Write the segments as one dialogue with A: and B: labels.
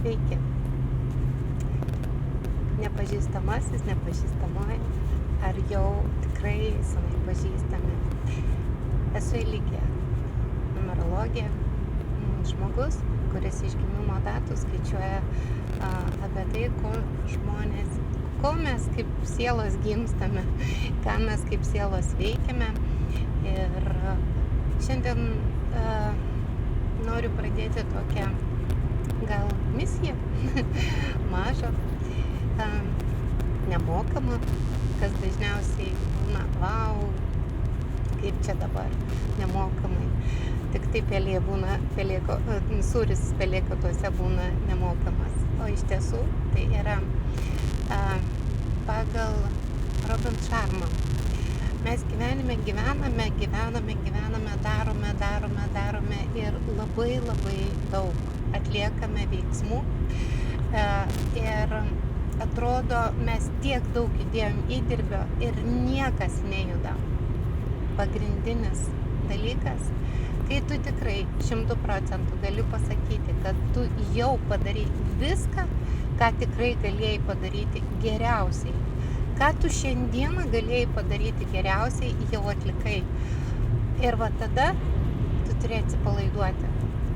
A: Sveiki. Nepažįstamasis, nepažįstamoji, ar jau tikrai senai pažįstami. Esu Eligija, numerologė, žmogus, kuris iš gimimo datų skaičiuoja apie tai, ko mes kaip sielos gimstame, ką mes kaip sielos veikiame. Ir šiandien noriu pradėti tokią gal misiją, mažą, nemokamą, kas dažniausiai būna, vau, kaip čia dabar, nemokamai. Tik tai sūris pelėkatuose būna nemokamas. O iš tiesų tai yra pagal Robin Sharma. Mes gyvenime gyvename, darome ir labai daug atliekame veiksmų. Ir atrodo, mes tiek daug įdėjom įdirbio ir niekas nejuda. Pagrindinis dalykas, kai tu tikrai 100% gali pasakyti, kad tu jau padarai viską, ką tikrai galėjai padaryti geriausiai. Ką tu šiandieną galėjai padaryti geriausiai, jau atlikai. Ir va tada tu turi atsipalaiduoti.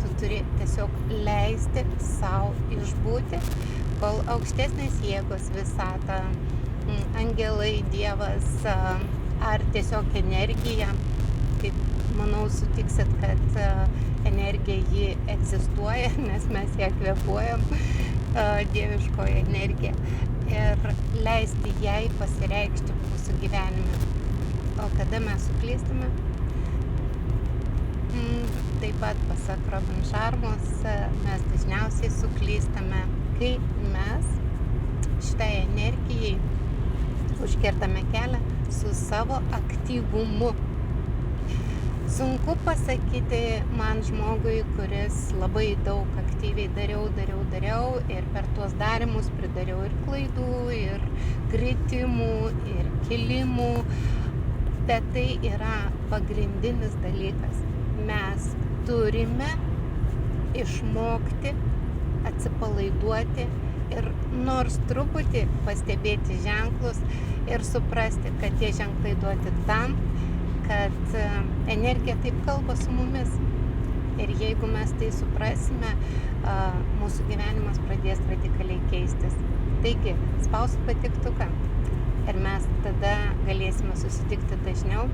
A: Tu turi tiesiog leisti sau išbūti, kol aukštesnės jėgos, visata, angelai, Dievas ar tiesiog energija, kaip manau sutiksit, kad energija ji egzistuoja, nes mes ją kvėpuojam, dieviškoji energija, ir leisti jai pasireikšti mūsų gyvenime. O kada mes suklystame? Taip pat pasak Robin Sharmos, mes dažniausiai suklystame, kai mes šitai energijai užkertame kelią su savo aktyvumu. Sunku pasakyti man žmogui, kuris labai daug aktyviai dariau ir per tuos darimus pridariau ir klaidų, ir kritimų, ir kilimų, bet tai yra pagrindinis dalykas. Mes turime išmokti atsipalaiduoti ir nors truputį pastebėti ženklus ir suprasti, kad tie ženklai duoti tam, kad energija taip kalba su mumis. Ir jeigu mes tai suprasime, mūsų gyvenimas pradės radikaliai keistis. Taigi, spausk patiktuką ir mes tada galėsime susitikti dažniau.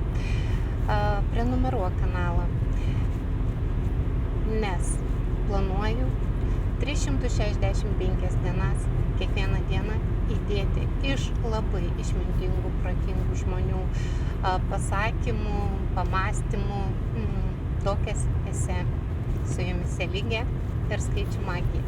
A: Prenumeruok kanalą, nes planuoju 365 dienas kiekvieną dieną įdėti iš labai išmintingų, protingų žmonių pasakymų, pamąstymų, tokias esė. Su jumis Eligija ir skaičių magija.